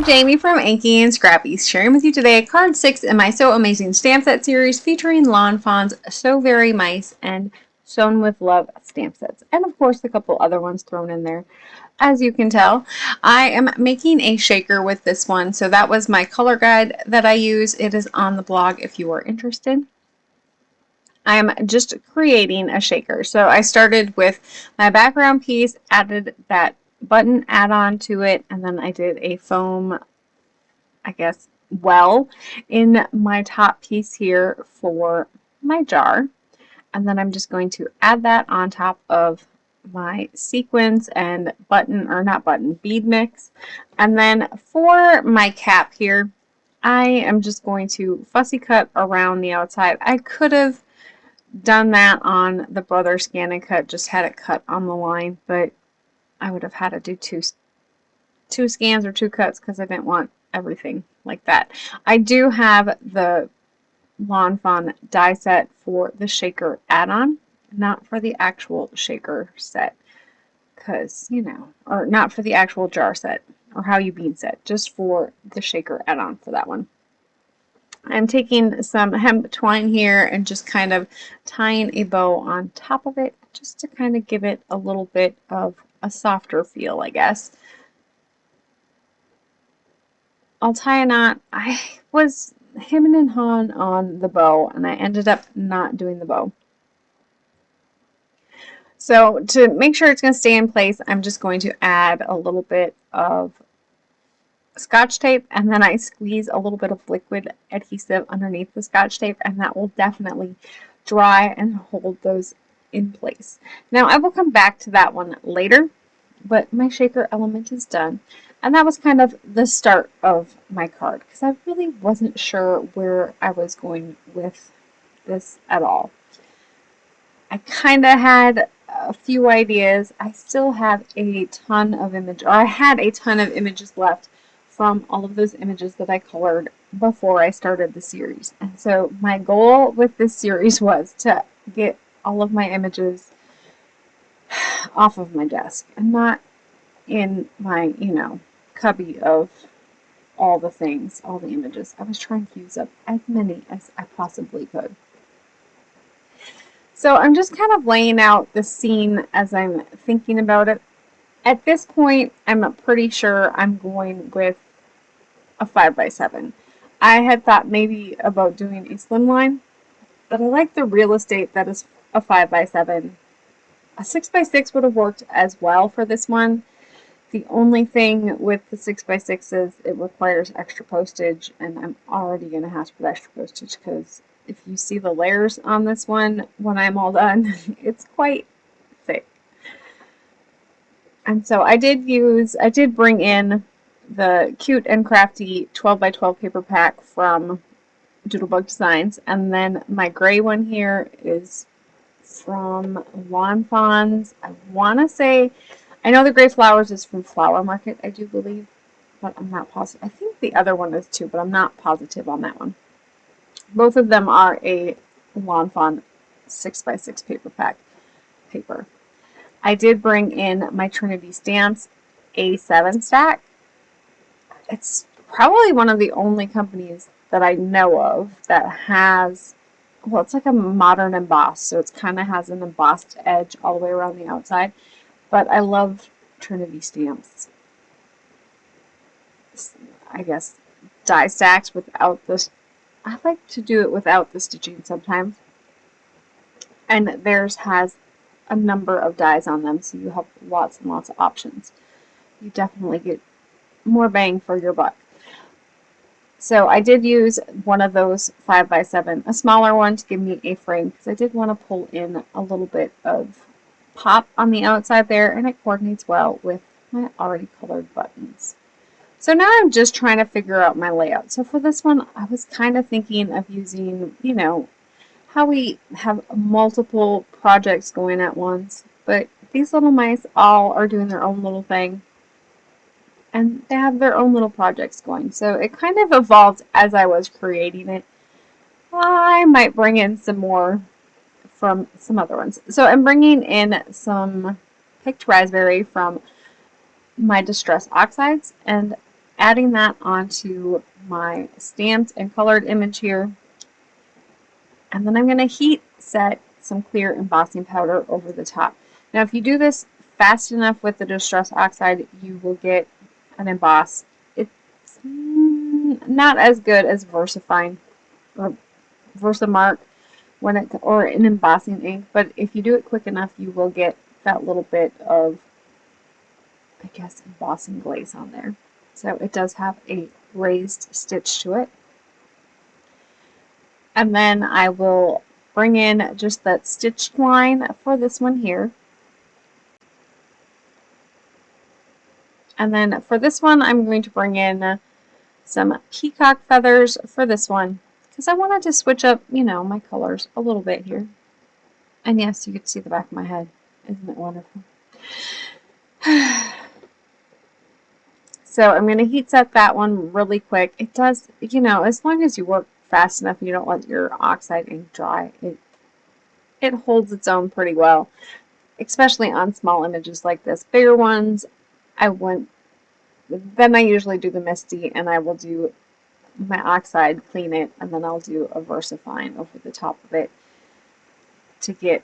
Jamie from Inky&Scrappy, sharing with you today card 6 in my So Amazing stamp set series featuring Lawn Fawn's So Very Mice and Sewn with Love stamp sets, and of course a couple other ones thrown in there. As you can tell, I am making a shaker with this one, so that was my color guide that I use. It is on the blog if you are interested. I am just creating a shaker. So I started with my background piece, added that button add-on to it, and then I did a foam, I guess, well in my top piece here for my jar. And then I'm just going to add that on top of my sequins and bead mix. And then for my cap here, I am just going to fussy cut around the outside. I could have done that on the Brother Scan and Cut, just had it cut on the line, but I would have had to do two scans or two cuts because I didn't want everything like that. I do have the Lawn Fawn die set for the shaker add-on, not for the actual shaker set, because, you know, or not for the actual jar set or how you bean set, just for the shaker add-on for that one. I'm taking some hemp twine here and just kind of tying a bow on top of it just to kind of give it a little bit of a softer feel, I guess. I'll tie a knot. I was hemming and hawing on the bow and I ended up not doing the bow. So to make sure it's going to stay in place, I'm just going to add a little bit of Scotch tape, and then I squeeze a little bit of liquid adhesive underneath the Scotch tape, and that will definitely dry and hold those in place. Now I will come back to that one later, but my shaker element is done, and that was kind of the start of my card because I really wasn't sure where I was going with this at all. I kind of had a few ideas. I still have a ton of I had a ton of images left from all of those images that I colored before I started the series. And so my goal with this series was to get all of my images off of my desk and not in my, cubby of all the things, all the images. I was trying to use up as many as I possibly could. So I'm just kind of laying out the scene as I'm thinking about it. At this point, I'm pretty sure I'm going with a 5x7. I had thought maybe about doing a slimline, but I like the real estate that is a 5x7. A 6x6 would have worked as well for this one. The only thing with the 6x6 is it requires extra postage, and I'm already going to have to put extra postage because if you see the layers on this one when I'm all done, it's quite thick. And so I did bring in the cute and crafty 12x12 paper pack from DoodleBug Designs, and then my gray one here is from Lawn Fawn's. I want to say, I know the Gray Flowers is from Flower Market, I do believe, but I'm not positive. I think the other one is too, but I'm not positive on that one. Both of them are a Lawn Fawn 6x6 paper pack paper. I did bring in my Trinity Stamps A7 stack. It's probably one of the only companies that I know of that has, well, it's like a modern emboss, so it kind of has an embossed edge all the way around the outside. But I love Trinity Stamps, I guess, die stacks without this. I like to do it without the stitching sometimes. And theirs has a number of dies on them, so you have lots and lots of options. You definitely get more bang for your buck. So I did use one of those 5x7, a smaller one, to give me a frame because I did want to pull in a little bit of pop on the outside there, and it coordinates well with my already colored buttons. So now I'm just trying to figure out my layout. So for this one, I was kind of thinking of using, how we have multiple projects going at once, but these little mice all are doing their own little thing, and they have their own little projects going. So it kind of evolved as I was creating it. I might bring in some more from some other ones. So I'm bringing in some picked raspberry from my Distress Oxides, and adding that onto my stamped and colored image here. And then I'm going to heat set some clear embossing powder over the top. Now, if you do this fast enough with the Distress Oxide, you will get an emboss. It's not as good as VersaFine or Versamark or an embossing ink, but if you do it quick enough, you will get that little bit of, I guess, embossing glaze on there. So it does have a raised stitch to it. And then I will bring in just that stitched line for this one here. And then for this one, I'm going to bring in some peacock feathers for this one, because I wanted to switch up, you know, my colors a little bit here. And yes, you can see the back of my head. Isn't it wonderful? So I'm going to heat set that one really quick. It does, you know, as long as you work fast enough and you don't let your Oxide ink dry, it holds its own pretty well, especially on small images like this. Bigger ones, then I usually do the Misty, and I will do my Oxide, clean it, and then I'll do a VersaFine over the top of it to get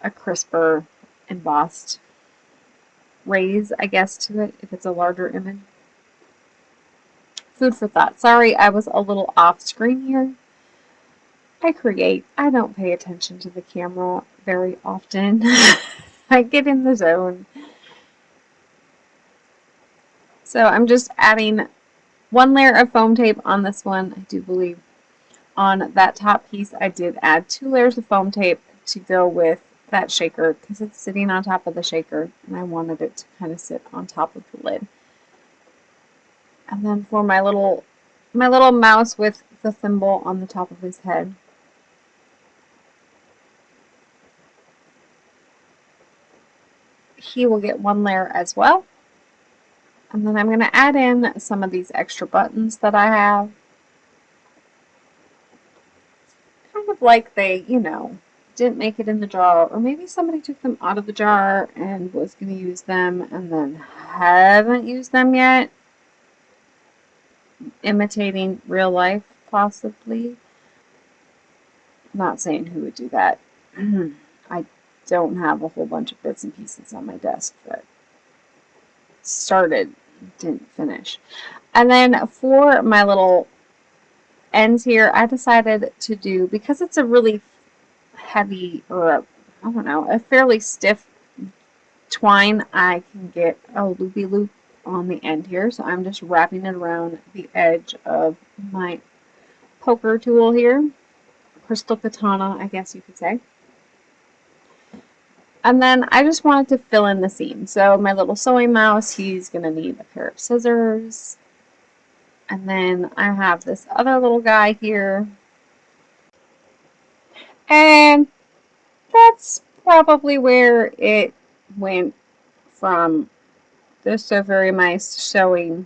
a crisper, embossed raise, I guess, to it if it's a larger image. Food for thought. Sorry, I was a little off screen here. I create. I don't pay attention to the camera very often. I get in the zone. So I'm just adding one layer of foam tape on this one. I do believe on that top piece I did add 2 layers of foam tape to go with that shaker because it's sitting on top of the shaker and I wanted it to kind of sit on top of the lid. And then for my little mouse with the thimble on the top of his head, he will get 1 layer as well. And then I'm going to add in some of these extra buttons that I have. Kind of like they, you know, didn't make it in the jar, or maybe somebody took them out of the jar and was going to use them and then haven't used them yet. Imitating real life, possibly. Not saying who would do that. I don't have a whole bunch of bits and pieces on my desk that started, didn't finish. And then for my little ends here, I decided to do, because it's a really heavy, or I don't know, a fairly stiff twine, I can get a loopy loop on the end here. So I'm just wrapping it around the edge of my poker tool here. Crystal katana, I guess you could say. And then I just wanted to fill in the seam. So my little sewing mouse, he's going to need a pair of scissors. And then I have this other little guy here. And that's probably where it went from the So Very Nice sewing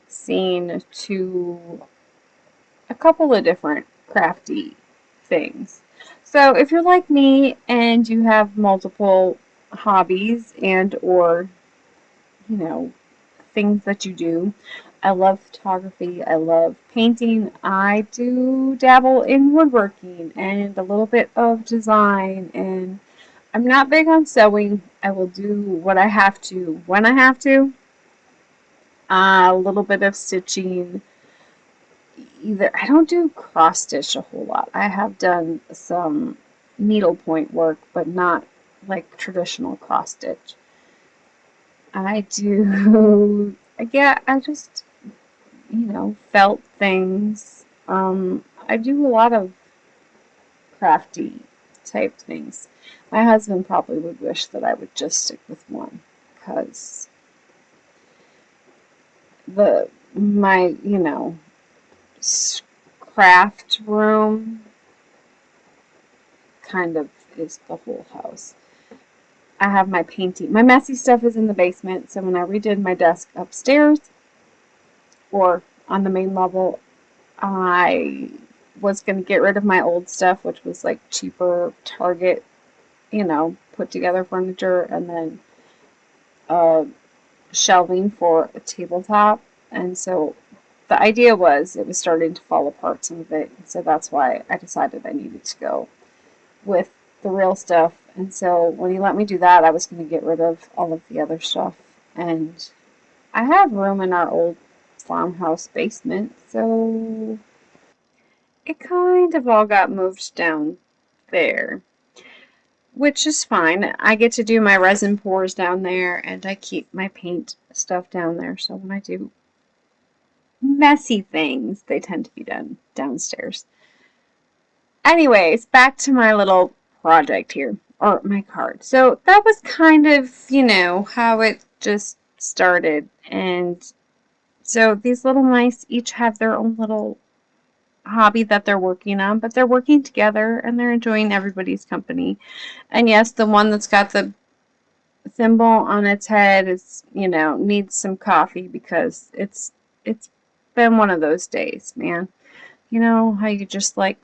scene to a couple of different crafty things. So if you're like me and you have multiple hobbies and or, you know, things that you do, I love photography, I love painting, I do dabble in woodworking and a little bit of design, and I'm not big on sewing. I will do what I have to when I have to. A little bit of stitching. I don't do cross stitch a whole lot. I have done some needlepoint work, but not like traditional cross stitch. I do, I just, you know, felt things. I do a lot of crafty type things. My husband probably would wish that I would just stick with one, because my, you know, craft room kind of is the whole house. I have my painting. My messy stuff is in the basement, so when I redid my desk upstairs or on the main level, I was going to get rid of my old stuff, which was like cheaper Target, you know, put together furniture, and then shelving for a tabletop. And so the idea was it was starting to fall apart, some of it. So that's why I decided I needed to go with the real stuff. And so when he let me do that, I was going to get rid of all of the other stuff. And I have room in our old farmhouse basement, so it kind of all got moved down there, which is fine. I get to do my resin pours down there, and I keep my paint stuff down there. So when I do messy things, they tend to be done downstairs. Anyways, back to my little project here, or my card. So that was kind of, how it just started. And so these little mice each have their own little hobby that they're working on, but they're working together and they're enjoying everybody's company. And yes, the one that's got the thimble on its head is, needs some coffee because it's been one of those days, man. You know how you just like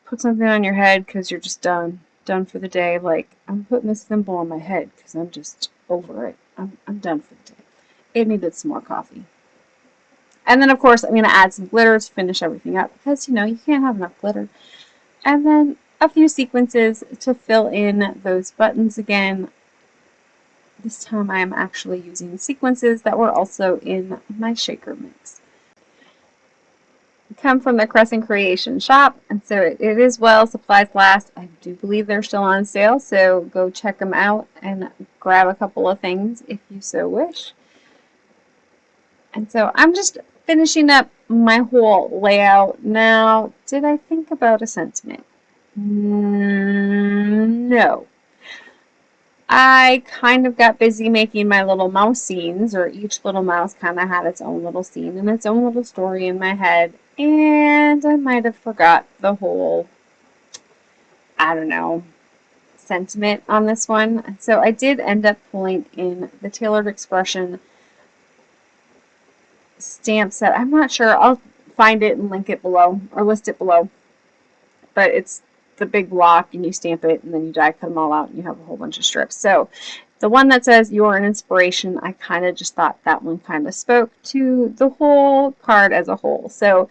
put something on your head because you're just done for the day. Like, I'm putting this thimble on my head because I'm just over it. I'm done for the day. It needed some more coffee. And then, of course, I'm going to add some glitter to finish everything up because, you can't have enough glitter. And then a few sequences to fill in those buttons again. This time I am actually using sequences that were also in my shaker mix. Come from the Crescent Creation shop, and so it is while supplies last. I do believe they're still on sale, so go check them out and grab a couple of things if you so wish. And so I'm just finishing up my whole layout. Now, did I think about a sentiment? No. I kind of got busy making my little mouse scenes, or each little mouse kind of had its own little scene and its own little story in my head, and I might have forgot the whole, I don't know, sentiment on this one. So I did end up pulling in the Tailored Expression stamp set. I'm not sure. I'll find it and link it below, or list it below. But it's the big block, and you stamp it, and then you die cut them all out, and you have a whole bunch of strips. So the one that says "You're an Inspiration," I kind of just thought that one kind of spoke to the whole card as a whole. So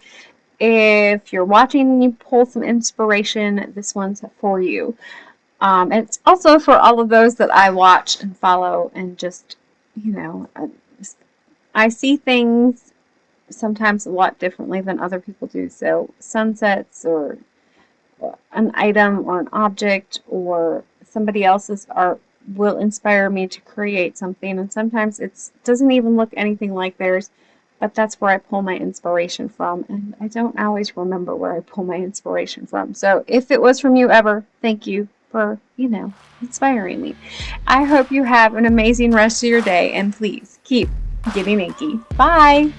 if you're watching and you pull some inspiration, this one's for you. And it's also for all of those that I watch and follow, and just, I see things sometimes a lot differently than other people do. So sunsets, or an item, or an object, or somebody else's art will inspire me to create something. And sometimes it doesn't even look anything like theirs, but that's where I pull my inspiration from. And I don't always remember where I pull my inspiration from. So if it was from you ever, thank you for, inspiring me. I hope you have an amazing rest of your day, and please keep getting inky. Bye!